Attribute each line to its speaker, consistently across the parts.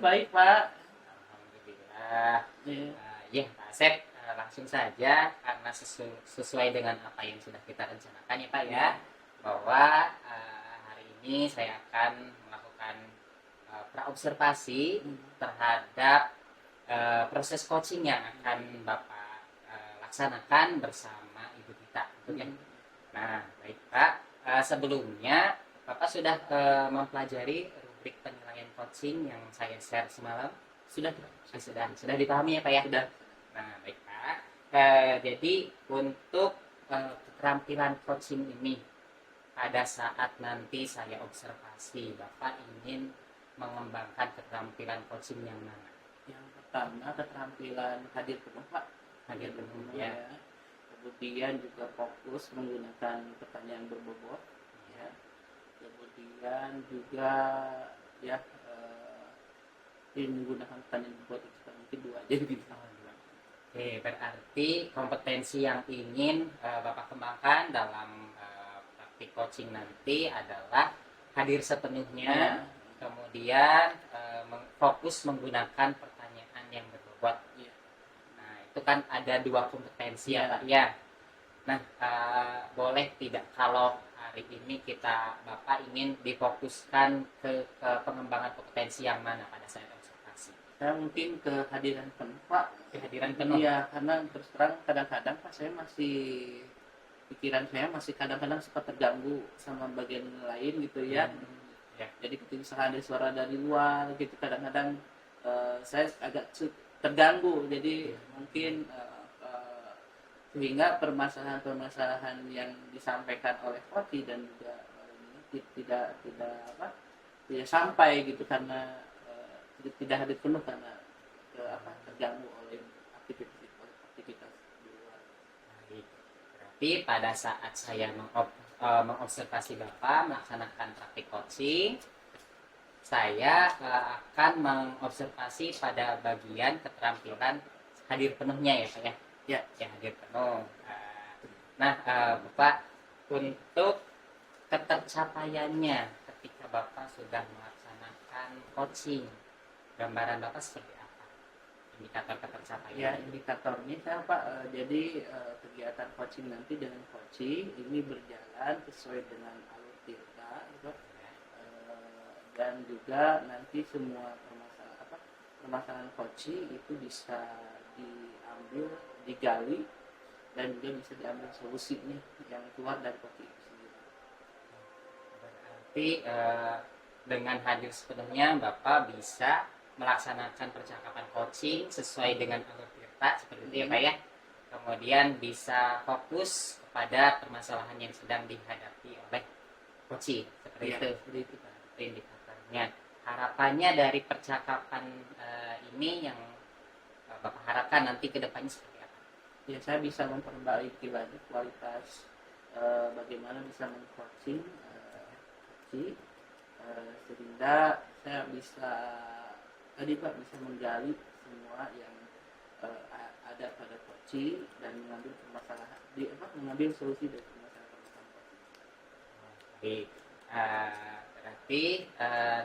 Speaker 1: baik Pak.
Speaker 2: Alhamdulillah.
Speaker 1: Iya.
Speaker 2: Ya, Pak Asep, langsung saja karena sesuai dengan apa yang sudah kita rencanakan ya Pak ya, bahwa hari ini saya akan melakukan praobservasi terhadap proses coaching yang akan Bapak laksanakan bersama Ibu Tita tentunya. Nah, baik Pak, sebelumnya Bapak sudah mempelajari rubrik penilaian coaching yang saya share semalam? Sudah dipahami ya Pak ya?
Speaker 1: Sudah.
Speaker 2: Nah, baik Pak. Jadi untuk keterampilan coaching ini pada saat nanti saya observasi, Bapak ingin mengembangkan keterampilan coaching yang mana?
Speaker 1: Yang pertama keterampilan hadir penuh Pak.
Speaker 2: Hadir penuh ya.
Speaker 1: Kemudian juga fokus menggunakan pertanyaan berbobot. Ya. Kemudian juga ya menggunakan pertanyaan berbobot itu mungkin 2 aja gitu.
Speaker 2: Oke, berarti kompetensi yang ingin Bapak kembangkan dalam praktik coaching nanti adalah hadir sepenuhnya, kemudian fokus menggunakan pertanyaan yang berbobot. Nah, itu kan ada 2 kompetensi ya Pak ya. Nah, boleh tidak kalau hari ini Bapak ingin difokuskan ke pengembangan kompetensi yang mana pada saat observasi?
Speaker 1: Saya mungkin kehadiran penuh Pak.
Speaker 2: Kehadiran penuh?
Speaker 1: Iya, karena terus terang kadang-kadang Pak pikiran saya masih kadang-kadang suka terganggu sama bagian lain gitu ya.
Speaker 2: Ya.
Speaker 1: Jadi ketika ada suara dari luar gitu kadang-kadang saya agak terganggu. Jadi mungkin sehingga permasalahan-permasalahan yang disampaikan oleh Foti dan juga tidak sampai gitu karena tidak hadir penuh karena terganggu oleh aktivitas di luar.
Speaker 2: Berarti pada saat saya mengobservasi Bapak melaksanakan praktik coaching, saya akan mengobservasi pada bagian keterampilan hadir penuhnya ya Pak ya? Ya, hadir penuh. Nah, Bapak, untuk ketercapaiannya ketika Bapak sudah melaksanakan coaching, gambaran Bapak seperti apa? Indikator ketercapaian?
Speaker 1: Ya, indikatornya saya Pak, jadi kegiatan coaching nanti dengan coaching ini berjalan sesuai dengan alur tirta gitu. Dan juga nanti semua permasalahan coaching itu bisa digali dan juga bisa diambil solusinya yang keluar dari coaching itu sendiri.
Speaker 2: Berarti dengan hadir sepenuhnya Bapak bisa melaksanakan percakapan coaching sesuai dengan alur tirta seperti itu ya Pak ya. Kemudian bisa fokus kepada permasalahan yang sedang dihadapi oleh coaching seperti itu.
Speaker 1: Seperti itu Pak.
Speaker 2: Indikatornya. Harapannya dari percakapan ini yang Bapak harapkan nanti ke depannya seperti apa?
Speaker 1: Ya, saya bisa memperbaiki lagi kualitas bagaimana bisa meng-coaching sehingga saya bisa menggali semua yang ada pada coaching dan mengambil mengambil solusi dari permasalahan-permasalahan coaching.
Speaker 2: Berarti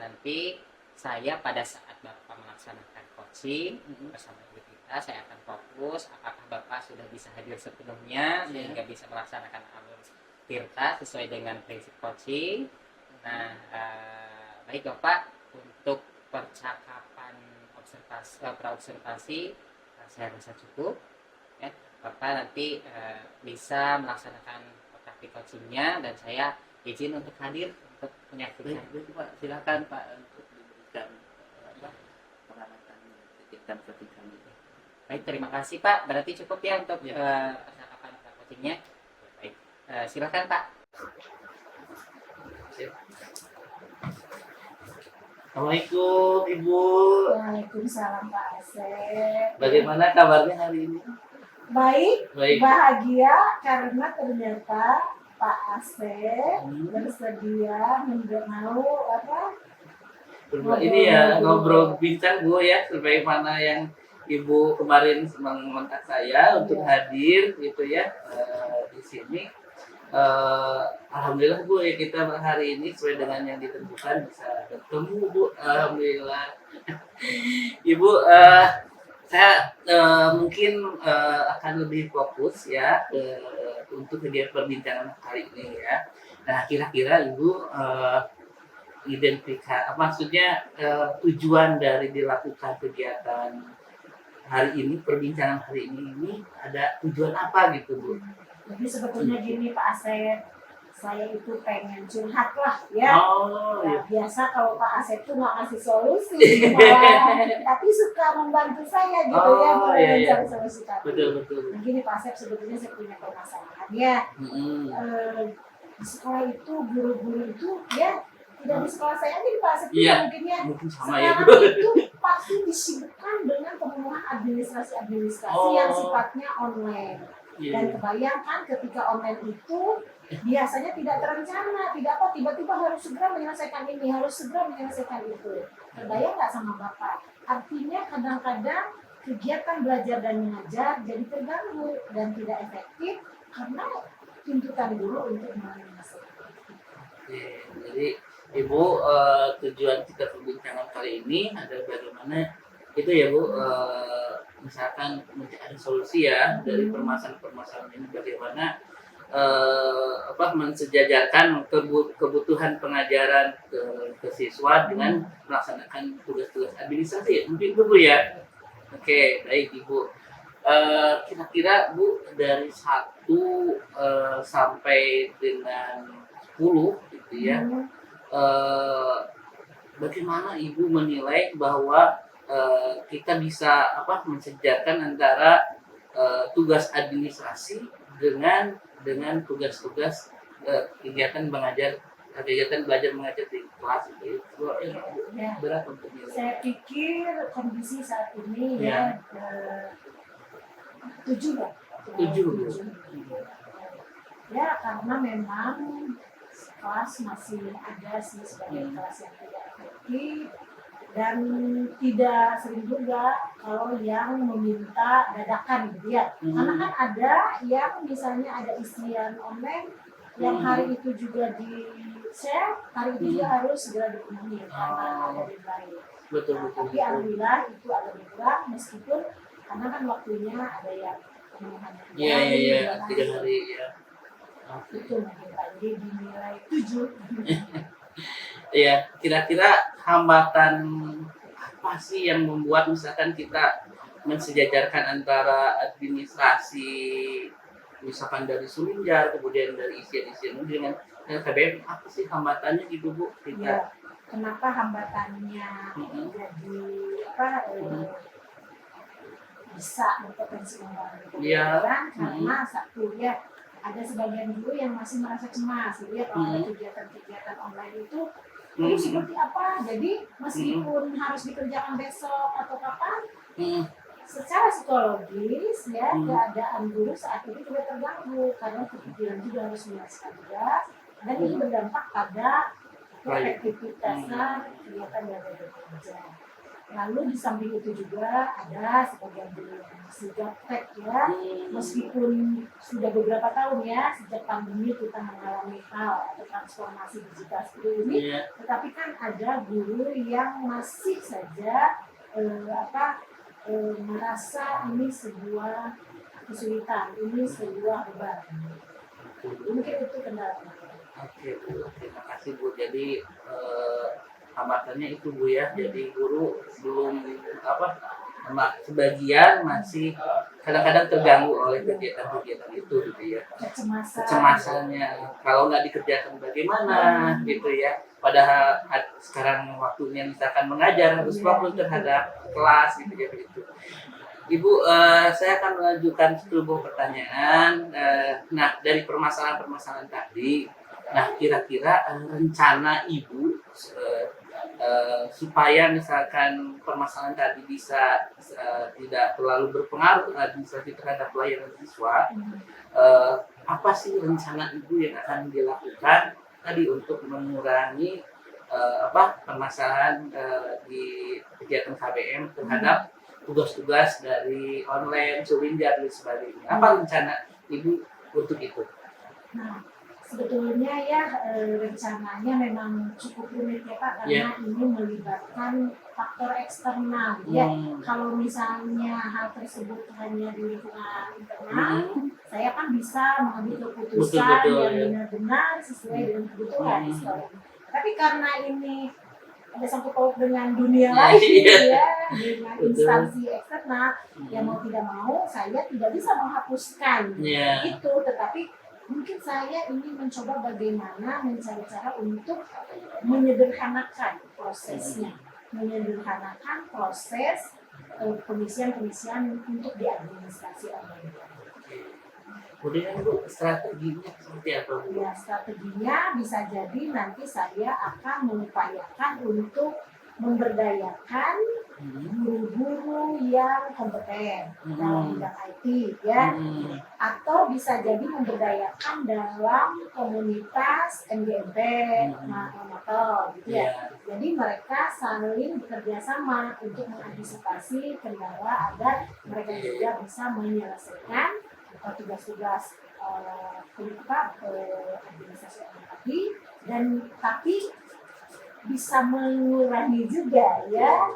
Speaker 2: nanti saya pada saat Bapak melaksanakan coaching bersama Ibu Tita, saya akan fokus apakah Bapak sudah bisa hadir sepenuhnya sehingga bisa melaksanakan alur tirta sesuai dengan prinsip coaching. Nah, baik Bapak, untuk percakapan praobservasi saya rasa cukup. Ya, Bapak nanti bisa melaksanakan praktik coachingnya dan saya izin untuk hadir untuk menyaksikan.
Speaker 1: Baik Pak, silakan Pak untuk diberikan pengamatan kegiatan coaching kami.
Speaker 2: Baik, terima kasih Pak. Berarti cukup ya untuk percakapan coachingnya. Baik, silakan Pak.
Speaker 1: Assalamualaikum Ibu.
Speaker 3: Waalaikumsalam Pak Asep.
Speaker 1: Bagaimana kabarnya hari ini?
Speaker 3: Baik.
Speaker 1: Baik.
Speaker 3: Bahagia karena ternyata Pak Asep bersedia mau
Speaker 1: Ini ya ngobrol bincang Bu ya, sebagaimana yang Ibu kemarin mengontak saya untuk hadir gitu ya di sini. Alhamdulillah Bu ya, kita hari ini sesuai dengan yang ditentukan bisa bertemu Bu. Alhamdulillah. Ibu, saya mungkin akan lebih fokus ya untuk kegiatan perbincangan hari ini ya. Nah, kira-kira Ibu identifikasi, maksudnya tujuan dari dilakukan kegiatan hari ini, perbincangan hari ini ada tujuan apa gitu Bu?
Speaker 3: Jadi sebetulnya gini Pak Asep, saya itu pengen curhat lah ya.
Speaker 1: Oh,
Speaker 3: Nah,
Speaker 1: iya.
Speaker 3: biasa kalau Pak Asep tuh nggak ngasih solusi, malah, tapi suka membantu saya gitu ya,
Speaker 1: Oh, iya, iya.
Speaker 3: mencari solusi tadi.
Speaker 1: Betul.
Speaker 3: Nah, gini Pak Asep, sebetulnya saya punya permasalahan ya. Di sekolah itu guru-guru itu ya tidak di sekolah saya aja di Pak Asep juga
Speaker 1: Iya.
Speaker 3: mungkin ya.
Speaker 1: Mungkin sama ya
Speaker 3: Sekarang
Speaker 1: Bu.
Speaker 3: itu pasti disibukkan dengan pemenuhan administrasi yang sifatnya online.
Speaker 1: Iya.
Speaker 3: Dan kebayangkan ketika online itu biasanya tidak terencana, tidak apa, tiba-tiba harus segera menyelesaikan ini, harus segera menyelesaikan itu. Terbayang nggak sama Bapak? Artinya kadang-kadang kegiatan belajar dan mengajar jadi terganggu dan tidak efektif karena tuntutan guru untuk menyelesaikan.
Speaker 1: Oke, jadi Ibu, tujuan kita perbincangan kali ini adalah bagaimana itu ya Bu, misalkan mencari solusi ya dari permasalahan-permasalahan ini, bagaimana mensejajarkan kebutuhan pengajaran ke siswa dengan melaksanakan tugas-tugas administrasi ya, mungkin itu Bu ya. Oke, baik Ibu. Kira-kira Bu, dari 1 sampai dengan 10 gitu ya, bagaimana Ibu menilai bahwa kita bisa mensejajarkan antara tugas administrasi dengan tugas-tugas kegiatan belajar mengajar di kelas itu
Speaker 3: Ya.
Speaker 1: berat untuk nilai.
Speaker 3: Saya pikir kondisi saat ini
Speaker 1: Ya.
Speaker 3: ya 7 lah.
Speaker 1: 7.
Speaker 3: Ya, karena memang kelas masih ada sih sebagai kelas yang tidak efektif dan tidak sering juga kalau yang meminta dadakan gitu ya. Karena kan ada yang misalnya ada isian online yang hari itu juga di share, hari itu juga harus segera dipenuhi karena ada deadline.
Speaker 1: Betul.
Speaker 3: Tapi alhamdulillah itu agak berkurang meskipun karena kan waktunya ada yang pemenuhannya
Speaker 1: Iya, 3 hari ya.
Speaker 3: itu mungkin Pak, jadi dinilai 7.
Speaker 1: Ya, kira-kira hambatan apa sih yang membuat misalkan kita mensejajarkan antara administrasi misalkan dari Sulinjar, kemudian dari isian-isian dengan KBM, apa sih hambatannya gitu Bu?
Speaker 3: Ya, kenapa hambatannya jadi bisa berpotensi membangun pembelajaran? Karena satu ya ada sebagian guru yang masih merasa cemas gitu ya kalau ada kegiatan-kegiatan online itu seperti apa, jadi meskipun harus dikerjakan besok atau kapan, secara psikologis ya keadaan guru saat ini juga terganggu karena kepikiran juga harus menyelesaikan tugas dan itu berdampak pada efektivitasnya kegiatan belajar dan mengajar. Lalu di samping itu juga ada sebagian guru yang masih gaptek ya, meskipun sudah beberapa tahun ya sejak pandemi kita mengalami hal atau transformasi digital seperti ini, tetapi kan ada guru yang masih saja merasa ini sebuah kesulitan, ini sebuah beban. Mungkin itu kendalanya.
Speaker 1: Oke Bu, terima kasih Bu. Jadi hambatannya itu Bu ya. Jadi guru belum sebagian masih kadang-kadang terganggu oleh kegiatan-kegiatan itu gitu ya. Kecemasannya kalau nggak dikerjakan bagaimana gitu ya. Padahal sekarang waktunya misalkan mengajar harus fokus terhadap kelas gitu ya begitu. Ibu, saya akan mengajukan 10 pertanyaan. Nah, dari permasalahan-permasalahan tadi, nah kira-kira rencana Ibu supaya misalkan permasalahan tadi bisa tidak terlalu berpengaruh administratif terhadap pelayanan siswa, apa sih rencana Ibu yang akan dilakukan tadi untuk mengurangi permasalahan di kegiatan KBM terhadap tugas-tugas dari online, Sulinjar dan sebagainya. Apa rencana Ibu untuk itu?
Speaker 3: Nah, sebetulnya ya rencananya memang cukup rumit ya Pak, karena ini melibatkan faktor eksternal ya. Kalau misalnya hal tersebut hanya di lingkungan internal, saya kan bisa mengambil keputusan yang benar-benar sesuai dengan kebutuhan sekolah. Tapi karena ini ada sangkut paut dengan dunia lain ya, dengan instansi eksternal, yang mau tidak mau saya tidak bisa menghapuskan itu, tetapi mungkin saya ingin mencoba bagaimana mencari cara untuk menyederhanakan prosesnya, menyederhanakan proses pengisian untuk di administrasi online.
Speaker 1: Kemudian Bu, strateginya seperti apa Bu?
Speaker 3: Ya, strateginya bisa jadi nanti saya akan mengupayakan untuk memberdayakan guru-guru yang kompeten dalam bidang IT ya, atau bisa jadi memberdayakan dalam komunitas MGMP motor gitu ya. Jadi mereka saling bekerja sama untuk mengantisipasi kendala agar mereka juga bisa menyelesaikan tugas-tugas administrasi tadi, dan tapi bisa mengurangi juga ya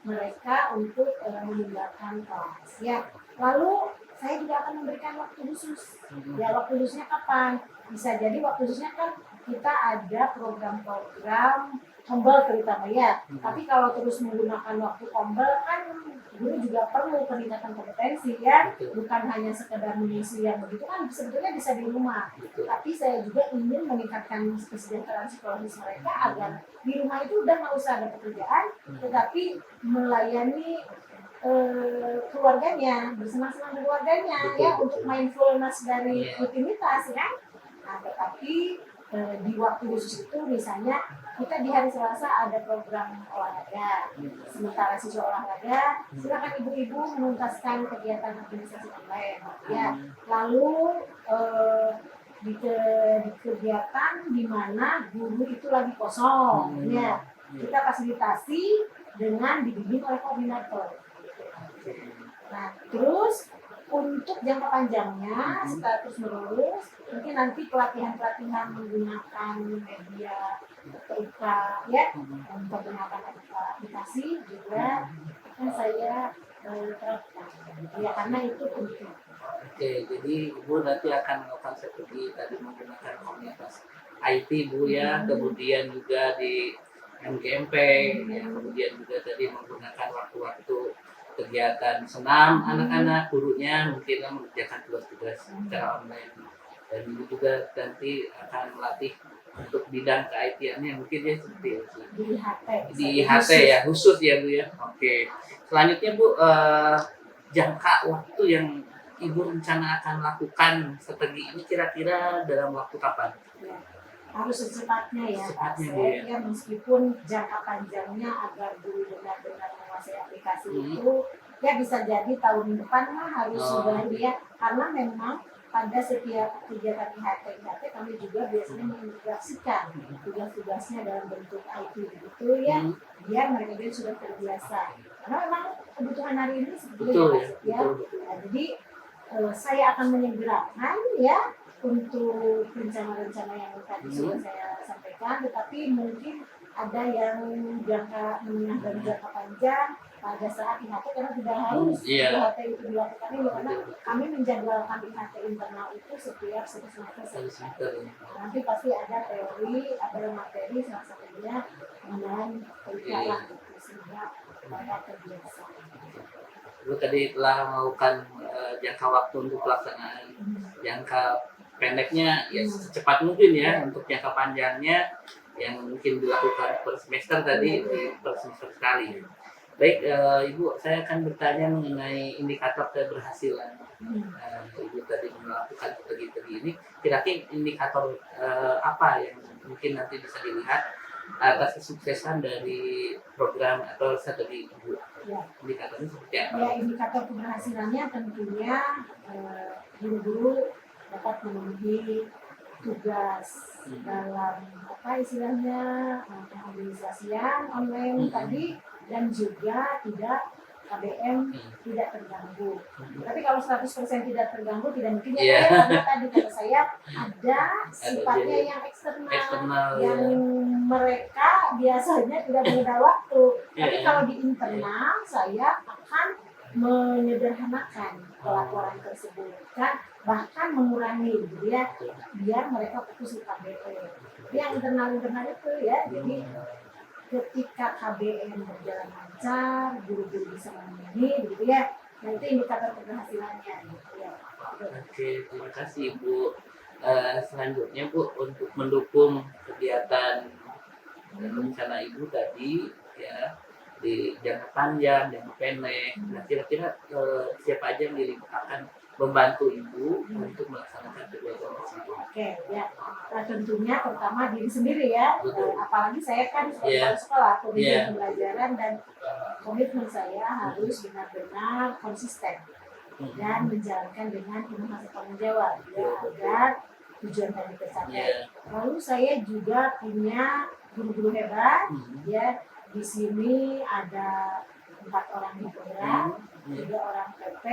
Speaker 3: mereka untuk meninggalkan kelas ya. Lalu saya juga akan memberikan waktu khusus ya. Waktu khususnya kapan? Bisa jadi waktu khususnya kan kita ada program-program tombol terutama ya. Tapi kalau terus menggunakan waktu tombol kan guru juga perlu peningkatan kompetensi ya. Bukan hanya sekedar mengisi yang begitu kan sebetulnya bisa di rumah. Tapi saya juga ingin meningkatkan kesejahteraan psikologis mereka agar di rumah itu udah nggak usah ada pekerjaan, tetapi melayani keluarganya, bersenang-senang dengan keluarganya ya, untuk mindfulness dari rutinitas ya. Nah, tetapi di waktu khusus itu misalnya kita di hari Selasa ada program olahraga, sementara siswa olahraga silakan ibu-ibu menuntaskan kegiatan administrasi online ya. Lalu di kegiatan di mana guru itu lagi kosong ya, kita fasilitasi dengan dibimbing oleh koordinator. Nah, terus untuk jangka panjangnya setelah terus menerus, mungkin nanti pelatihan-pelatihan menggunakan media TIK ya, menggunakan aplikasi juga kan saya terapkan ya, karena itu penting.
Speaker 1: Oke, jadi Ibu nanti akan melakukan seperti tadi menggunakan komunitas IT Bu ya, kemudian juga di MGMP, ya, kemudian juga tadi menggunakan waktu-waktu kegiatan senam anak-anak, gurunya mungkin mengerjakan tugas-tugas secara online, dan Ibu juga nanti akan melatih untuk bidang ke-IT-annya mungkin ya seperti itu. Di HT ya, khusus ya Bu ya. Oke, selanjutnya Bu, jangka waktu yang Ibu rencana akan lakukan strategi ini kira-kira dalam waktu kapan?
Speaker 3: Ya, harus secepatnya ya Pak.
Speaker 1: Ya.
Speaker 3: Meskipun jangka panjangnya agar guru benar-benar menguasai aplikasi itu ya bisa jadi tahun depan mah harus sudah ya, karena memang pada setiap kegiatan IHT kami juga biasanya mengintegrasikan tugas-tugasnya dalam bentuk IT begitu ya, biar mereka juga sudah terbiasa. Karena memang kebutuhan hari ini seperti itu ya. Nah, jadi saya akan menyegerakan ya untuk rencana-rencana yang tadi sudah saya sampaikan, tetapi mungkin ada yang jangka menengah dan jangka panjang pada saat IHT, karena tidak harus IHT itu dilakukan ini, karena kami menjadwalkan IHT internal itu setiap satu semester. Nanti pasti ada teori, ada materi, salah satunya mengenai perikatan itu sehingga mereka terbiasa.
Speaker 1: Lu tadi telah melakukan jangka waktu untuk pelaksanaan jangka pendeknya ya secepat mungkin ya, untuk jangka panjangnya yang mungkin dilakukan per semester tadi per semester sekali. Baik, Ibu, saya akan bertanya mengenai indikator keberhasilan. Ibu tadi melakukan strategi ini, kira-kira indikator apa yang mungkin nanti bisa dilihat atas kesuksesan dari program atau strategi Ibu?
Speaker 3: Ya.
Speaker 1: Indikatornya seperti apa?
Speaker 3: Ya, indikator keberhasilannya tentunya guru-guru dapat memenuhi tugas dalam apa istilahnya pengadministrasian online tadi, dan juga tidak KBM tidak terganggu. Tapi kalau 100% tidak terganggu tidak mungkin
Speaker 1: Iya.
Speaker 3: karena tadi kata saya ada sifatnya yang eksternal, yang mereka biasanya tidak mengenal waktu. Tapi kalau di internal saya akan menyederhanakan pelaporan tersebut kan, bahkan mengurangi gitu ya, biar mereka fokus di KBM. Yang internal itu ya, jadi ketika KBM berjalan lancar, guru-guru bisa memenuhi, gitu ya. Nah itu indikator keberhasilannya, gitu ya.
Speaker 1: Oke, terima kasih Ibu. Selanjutnya Bu, untuk mendukung kegiatan rencana Ibu tadi ya di jangka panjang, jangka pendek. Nah, kira-kira siapa aja yang akan membantu Ibu untuk melaksanakan kegiatan tersebut?
Speaker 3: Oke, ya. Nah, tentunya pertama diri sendiri ya. Apalagi saya kan sekolah, komitmen pembelajaran dan komitmen saya harus benar-benar konsisten dan menjalankan dengan penuh rasa tanggung jawab ya, agar tujuan tadi tercapai. Lalu saya juga punya guru-guru hebat ya. Di sini ada 4 orang di program, 3 orang PP,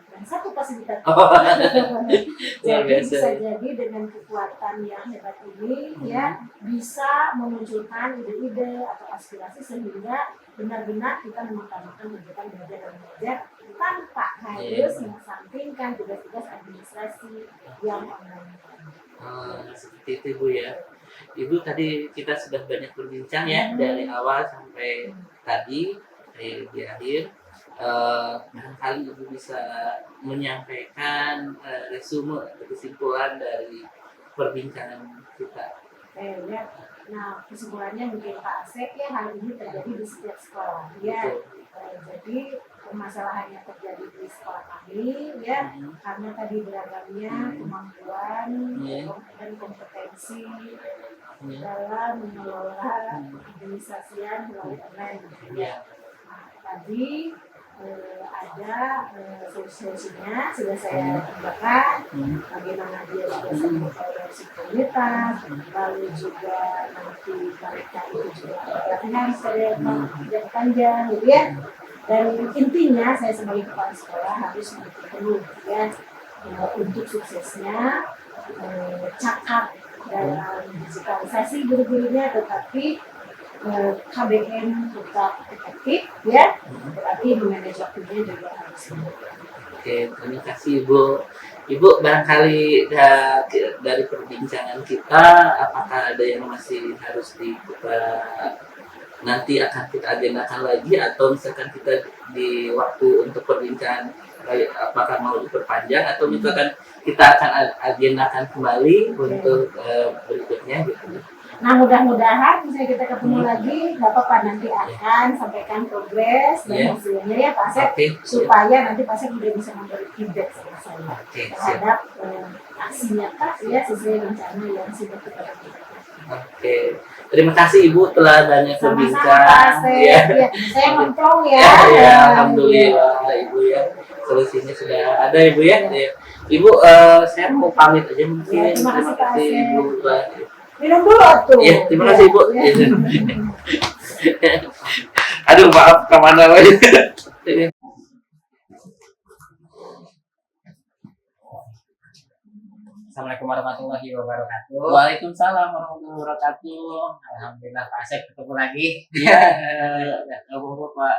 Speaker 3: dan 1 fasilitator. Jadi bisa jadi dengan kekuatan yang hebat ini ya bisa memunculkan ide-ide atau aspirasi sehingga benar-benar kita mengutamakan kegiatan belajar dan mengajar tanpa harus mengesampingkan tugas-tugas administrasi yang online.
Speaker 1: Seperti itu Bu ya. Ibu tadi kita sudah banyak berbincang ya dari awal sampai tadi di akhir. Barangkali Ibu bisa menyampaikan resume atau kesimpulan dari perbincangan kita.
Speaker 3: Ya. Nah, kesimpulannya mungkin Pak Asep ya, hal ini terjadi di setiap sekolah ya. Jadi permasalahan yang terjadi di sekolah kami ya, karena tadi beragamnya kemampuan dan kompetensi dalam mengelola administrasian melalui online ya. Nah, tadi ada solusinya sudah saya tambahkan, bagaimana dia juga mengevaluasi komunitas, lalu juga nanti mereka itu juga pelatihan jangka panjang gitu ya. Dan intinya saya sebagai kepala sekolah harus mendukung penuh ya untuk suksesnya cakap dalam digitalisasi guru-gurunya, tetapi KBM tetap efektif ya, tetapi memanage waktunya juga harus.
Speaker 1: Oke, terima kasih Ibu. Ibu barangkali dari perbincangan kita, apakah ada yang masih harus kita nanti akan kita agendakan lagi, atau misalkan kita di waktu untuk perbincangan apakah mau diperpanjang atau misalkan kita akan agendakan kembali untuk berikutnya gitu.
Speaker 3: Nah mudah-mudahan misalnya kita ketemu lagi, Bapak nanti akan sampaikan progres dan hasilnya ya Pak Asep, supaya nanti Pak Asep sudah bisa memberi feedback sama saya terhadap aksi nyata ya sesuai rencana yang sudah kita lakukan.
Speaker 1: Oke, terima kasih Ibu telah banyak berbincang.
Speaker 3: Ya, saya nongkrong ya.
Speaker 1: Alhamdulillah Ibu ya, solusinya sudah ada Ibu ya. Ibu, saya mau pamit aja mungkin.
Speaker 3: Terima kasih
Speaker 1: Ibu.
Speaker 3: Minum dulu tuh.
Speaker 1: Iya, terima kasih Ibu. Aduh, maaf kemana lagi.
Speaker 2: Assalamualaikum warahmatullahi wabarakatuh.
Speaker 1: Waalaikumsalam warahmatullahi wabarakatuh.
Speaker 2: Alhamdulillah Pak Asep ketemu lagi.
Speaker 1: Iya, Pak.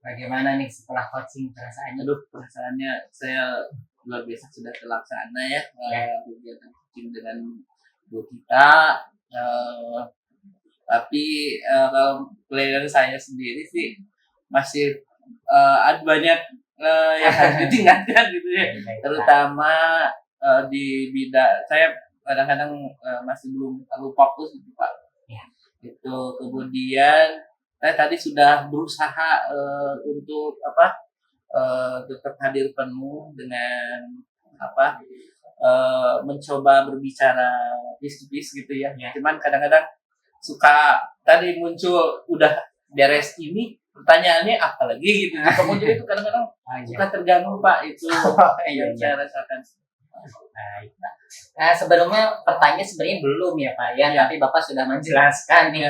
Speaker 2: Bagaimana nih setelah coaching perasaannya?
Speaker 1: Aduh, perasaannya saya luar biasa sudah terlaksana ya kegiatan coaching dengan Bu kita. Tapi kalau dari saya sendiri sih masih ada banyak yang harus ditingkatkan gitu ya, terutama di bidang saya kadang-kadang masih belum terlalu fokus gitu Pak. Itu kemudian saya tadi sudah berusaha untuk tetap hadir penuh dengan mencoba berbicara bis gitu ya. Cuman kadang-kadang suka tadi muncul udah beres ini pertanyaannya apa lagi gitu. Kemudian itu kadang-kadang suka terganggu Pak, itu yang saya rasakan.
Speaker 2: Baik, Pak. Nah, sebelumnya pertanyaan sebenarnya belum ya Pak ya,
Speaker 1: Ya.
Speaker 2: tapi Bapak sudah menjelaskan nih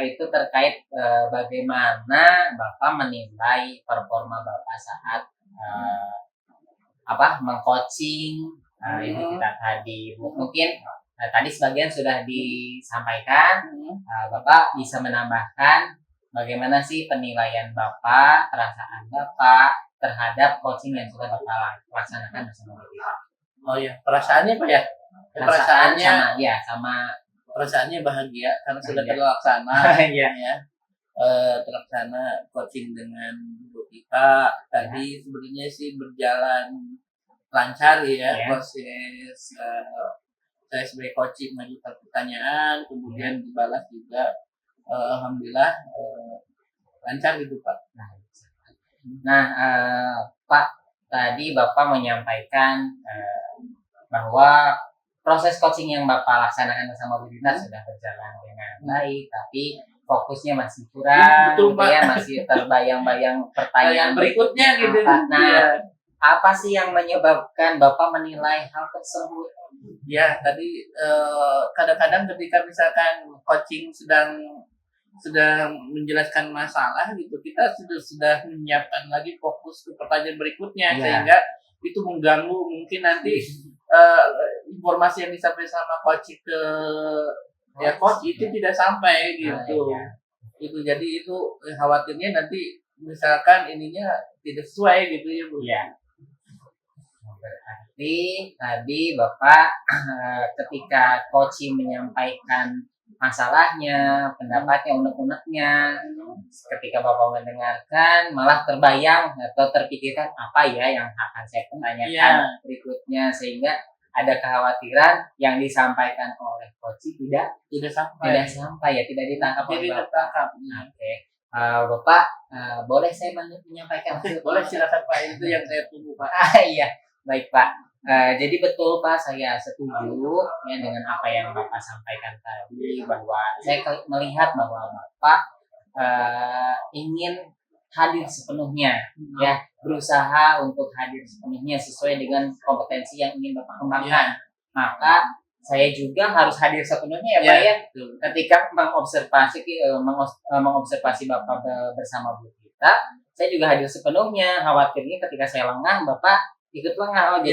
Speaker 2: itu terkait bagaimana Bapak menilai performa Bapak saat mengcoaching itu kita tadi mungkin tadi sebagian sudah disampaikan. Bapak bisa menambahkan bagaimana sih penilaian Bapak, perasaan Bapak terhadap coaching yang sudah Bapak laksanakan bersama kita.
Speaker 1: Oh ya, perasaannya Pak ya?
Speaker 2: Sama
Speaker 1: Perasaannya bahagia karena sudah
Speaker 2: Bahagia.
Speaker 1: terlaksana.
Speaker 2: Iya.
Speaker 1: Ya. Terlaksana coaching dengan Bu Tika tadi sebenarnya sih berjalan lancar ya, proses saya sebagai coaching mengajukan pertanyaan kemudian dibalas juga, alhamdulillah lancar gitu Pak.
Speaker 2: Nah, Pak, tadi Bapak menyampaikan bahwa proses coaching yang Bapak laksanakan bersama Bu Dina sudah berjalan dengan baik, tapi fokusnya masih kurang,
Speaker 1: Betul,
Speaker 2: gitu
Speaker 1: Pak.
Speaker 2: ya, masih terbayang-bayang pertanyaan
Speaker 1: Berikutnya gitu.
Speaker 2: Nah, apa sih yang menyebabkan Bapak menilai hal tersebut?
Speaker 1: Ya, tadi kadang-kadang ketika misalkan coaching sedang menjelaskan masalah gitu, kita sudah menyiapkan lagi fokus ke pertanyaan berikutnya, sehingga itu mengganggu mungkin nanti informasi yang disampaikan sama coach ke coach itu tidak sampai gitu. Itu jadi itu khawatirnya nanti misalkan ininya tidak sesuai gitu ya Bu.
Speaker 2: Iya. Berarti tadi Bapak ketika coaching menyampaikan masalahnya, pendapatnya, unek-uneknya, ketika Bapak mendengarkan malah terbayang atau terpikirkan apa ya yang akan saya tanyakan berikutnya, sehingga ada kekhawatiran yang disampaikan oleh coach tidak sampai tidak ditangkap oleh Bapak. Oke. Bapak boleh saya menyampaikan?
Speaker 1: Boleh, silakan Pak, itu yang saya tunggu Pak.
Speaker 2: Iya, baik Pak. Jadi betul Pak, saya setuju ya dengan apa yang Bapak sampaikan tadi, bahwa saya melihat bahwa Bapak ingin hadir sepenuhnya, ya, berusaha untuk hadir sepenuhnya sesuai dengan kompetensi yang ingin Bapak kembangkan. Maka saya juga harus hadir sepenuhnya ya Pak ya. Ketika mengobservasi Bapak bersama Bu Tita, saya juga hadir sepenuhnya. Khawatirnya ketika saya lengah, Bapak ikut lengah.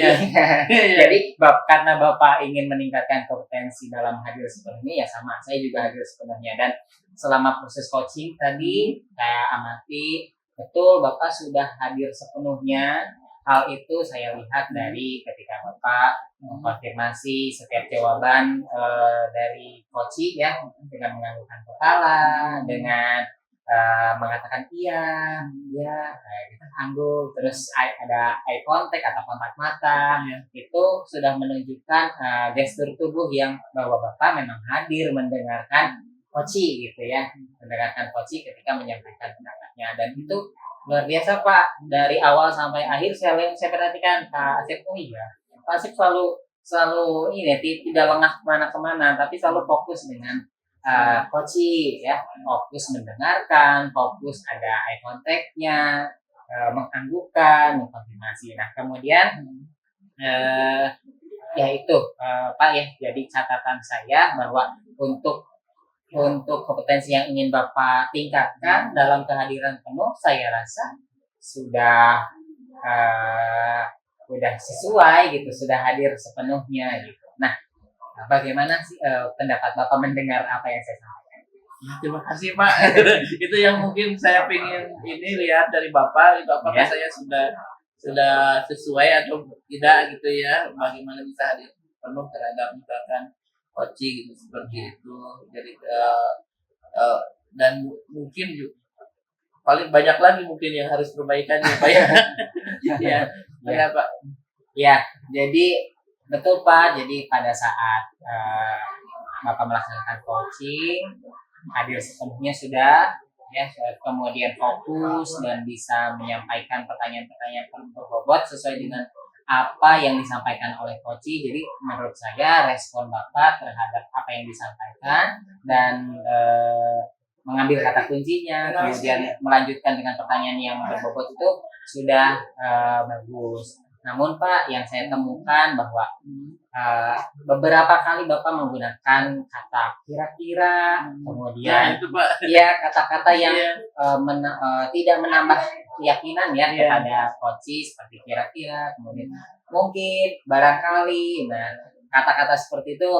Speaker 2: Jadi karena Bapak ingin meningkatkan kompetensi dalam hadir sepenuhnya, ya sama, saya juga hadir sepenuhnya. Dan selama proses coaching tadi saya amati betul Bapak sudah hadir sepenuhnya. Hal itu saya lihat dari ketika Bapak mengkonfirmasi setiap jawaban dari coaching ya, dengan menganggukkan kepala, dengan mengatakan iya, kita angguk, terus ada eye contact atau kontak mata, itu sudah menunjukkan gestur tubuh yang bahwa Bapak memang hadir mendengarkan coaching gitu ya, mendengarkan coaching ketika menyampaikan pendapatnya. Dan itu luar biasa Pak, dari awal sampai akhir saya perhatikan Pak Asep. Oh iya, Pak Asep selalu ini tidak lengah kemana-kemana, tapi selalu fokus dengan coaching ya, fokus mendengarkan, fokus ada eye contact-nya, menganggukkan, mengkonfirmasi. Nah kemudian ya itu Pak ya, jadi catatan saya bahwa untuk kompetensi yang ingin Bapak tingkatkan dalam kehadiran penuh, saya rasa sudah sesuai gitu, sudah hadir sepenuhnya gitu. Nah, bagaimana sih pendapat Bapak mendengar apa yang saya sampaikan?
Speaker 1: Terima kasih Pak. Itu yang mungkin saya ingin ini lihat dari Bapak, itu apakah saya sudah sesuai atau tidak gitu ya, bagaimana bisa hadir penuh terhadap misalkan coaching gitu, seperti itu. Jadi dan mungkin paling banyak lagi mungkin yang harus perbaikan ya Pak ya. Ya Pak.
Speaker 2: Ya, jadi betul Pak. Jadi pada saat Bapak melaksanakan coaching, hadir sepenuhnya sudah ya, kemudian fokus dan bisa menyampaikan pertanyaan-pertanyaan berbobot sesuai dengan apa yang disampaikan oleh coach. Jadi menurut saya respon Bapak terhadap apa yang disampaikan dan mengambil kata kuncinya, kemudian melanjutkan dengan pertanyaan yang berbobot itu sudah bagus. Namun Pak, yang saya temukan bahwa beberapa kali Bapak menggunakan kata kira-kira, kemudian
Speaker 1: itu Pak.
Speaker 2: ya kata-kata yang
Speaker 1: Iya.
Speaker 2: tidak menambah keyakinan ya
Speaker 1: Iya.
Speaker 2: kepada coach seperti kira-kira, kemudian mungkin, barangkali. Nah, kata-kata seperti itu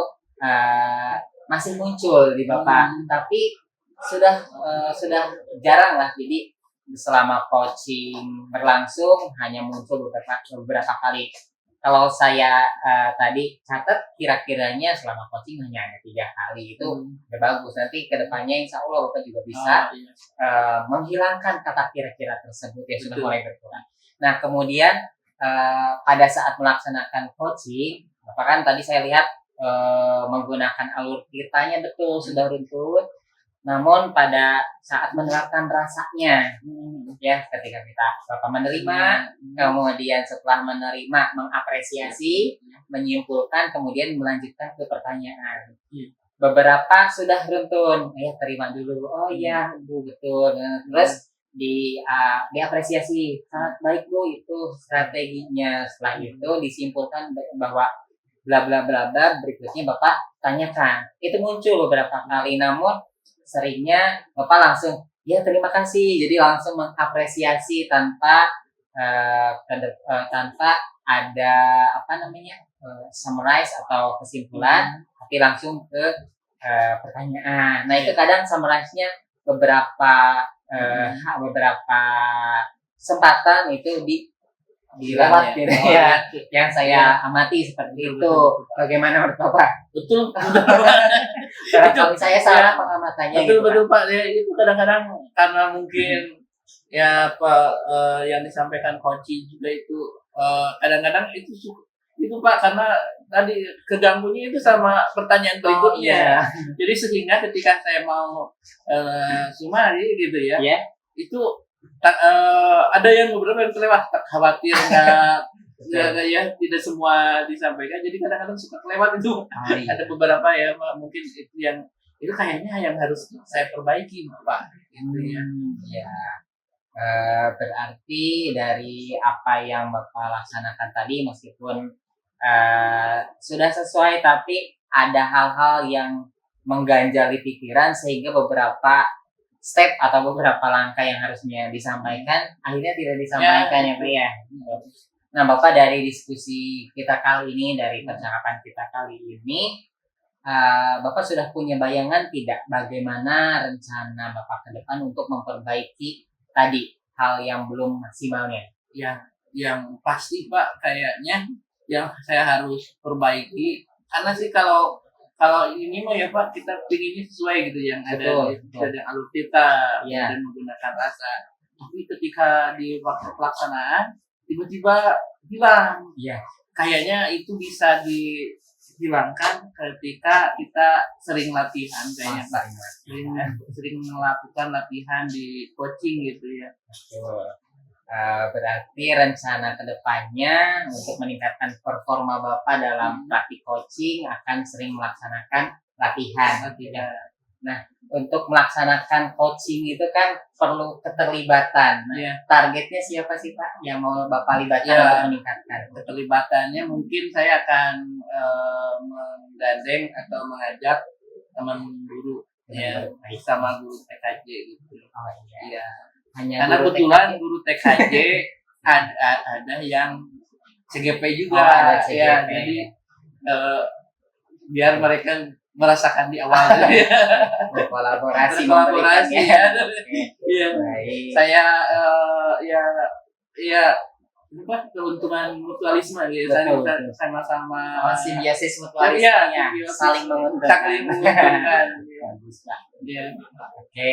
Speaker 2: masih muncul di Bapak, tapi sudah jarang lah. Jadi selama coaching berlangsung hanya muncul beberapa kali. Kalau saya tadi catat kira-kiranya selama coaching hanya ada 3 kali, itu udah bagus. Nanti kedepannya insya Allah Bapak juga bisa menghilangkan kata kira-kira tersebut yang sudah mulai berkurang. Nah kemudian pada saat melaksanakan coaching, Bapak kan tadi saya lihat menggunakan alur tirtanya betul sudah runtut. Namun pada saat menerapkan rasanya, ya ketika Bapak menerima, kemudian setelah menerima mengapresiasi, menyimpulkan, kemudian melanjutkan ke pertanyaan. Beberapa sudah runtun, ya terima dulu. Oh iya Bu, betul. Terus diapresiasi, sangat baik Bu itu strateginya. Setelah itu disimpulkan bahwa bla bla bla bla, berikutnya Bapak tanyakan. Itu muncul beberapa kali, namun seringnya Bapak langsung ya terima kasih, jadi langsung mengapresiasi tanpa tanpa ada summarize atau kesimpulan, tapi langsung ke pertanyaan. Nah itu kadang summarize-nya beberapa kesempatan itu dilewat gitu ya. Yang saya amati seperti itu. Bagaimana menurut Bapak?
Speaker 1: Betul.
Speaker 2: Kalau saya salah pengamatannya.
Speaker 1: Betul Pak. Ya, itu kadang-kadang karena mungkin ya Pak yang disampaikan coaching juga itu kadang-kadang itu Pak, karena tadi keganggunya itu sama pertanyaan berikutnya. Jadi sehingga ketika saya mau sumari gitu ya, itu ada yang beberapa yang kelewat, tak khawatir nggak ya tidak semua disampaikan, jadi kadang-kadang suka kelewat itu. Ada beberapa ya mungkin itu kayaknya yang harus saya perbaiki Pak gitu ya.
Speaker 2: Berarti dari apa yang Bapak laksanakan tadi, meskipun sudah sesuai, tapi ada hal-hal yang mengganjali pikiran sehingga beberapa step atau beberapa langkah yang harusnya disampaikan akhirnya tidak disampaikan ya Pak ya. Nah Bapak, dari diskusi kita kali ini, dari percakapan kita kali ini, Bapak sudah punya bayangan tidak bagaimana rencana Bapak ke depan untuk memperbaiki tadi hal yang belum maksimalnya?
Speaker 1: Yang pasti Pak, kayaknya yang saya harus perbaiki, karena sih kalau ini mah ya Pak, kita pinginnya sesuai gitu yang ada di alur kita dan menggunakan rasa. Tapi ketika di waktu pelaksanaan tiba-tiba hilang. Kayaknya itu bisa dihilangkan ketika kita sering latihan kayaknya Pak. Sering melakukan latihan di coaching gitu ya.
Speaker 2: Berarti rencana kedepannya untuk meningkatkan performa Bapak dalam praktik coaching akan sering melaksanakan latihan. Nah, untuk melaksanakan coaching itu kan perlu keterlibatan. Targetnya siapa sih Pak yang mau Bapak libatkan untuk meningkatkan?
Speaker 1: Keterlibatannya mungkin saya akan menggandeng atau mengajak teman guru sama guru TKJ gitu. Karena kebetulan guru TKJ ada yang CGP juga, jadi biar mereka merasakan di awal
Speaker 2: berkolaborasi
Speaker 1: saya keuntungan mutualisme gitu, sama-sama
Speaker 2: simbiosis mutualismenya, saling menguntungkan. Oke,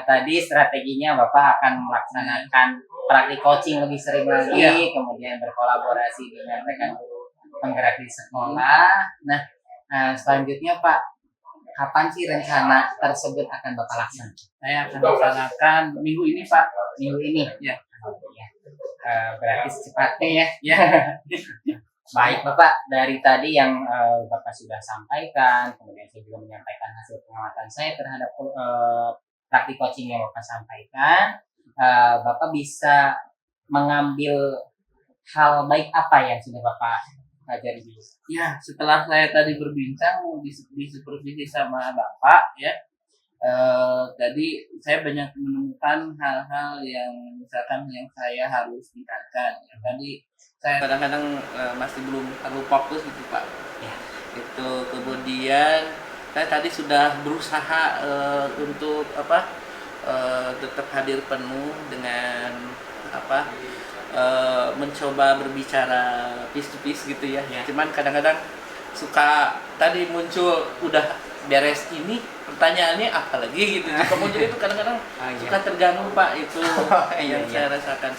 Speaker 2: tadi strateginya Bapak akan melaksanakan praktik coaching lebih sering lagi, kemudian berkolaborasi dengan rekan guru penggerak di sekolah. Nah, selanjutnya Pak, kapan sih rencana tersebut akan Bapak laksanakan?
Speaker 1: Saya akan laksanakan minggu ini Pak.
Speaker 2: Minggu ini? Berarti secepatnya ya. Baik Bapak, dari tadi yang Bapak sudah sampaikan, kemudian saya juga menyampaikan hasil pengamatan saya terhadap praktik coaching yang Bapak sampaikan. Bapak bisa mengambil hal baik apa yang sudah Bapak pelajari dulu?
Speaker 1: Ya, setelah saya tadi berbincang di supervisi sama Bapak ya, tadi saya banyak menemukan hal-hal yang misalkan yang saya harus tingkatkan. Ya, tadi saya kadang-kadang masih belum terlalu fokus gitu Pak.
Speaker 2: Ya.
Speaker 1: Itu kemudian saya tadi sudah berusaha untuk tetap hadir penuh dengan mencoba berbicara piece to piece gitu ya. Cuman kadang-kadang suka tadi muncul udah beres ini pertanyaannya apa lagi gitu. Suka muncul itu kadang-kadang suka terganggu Pak, itu yang saya rasakan.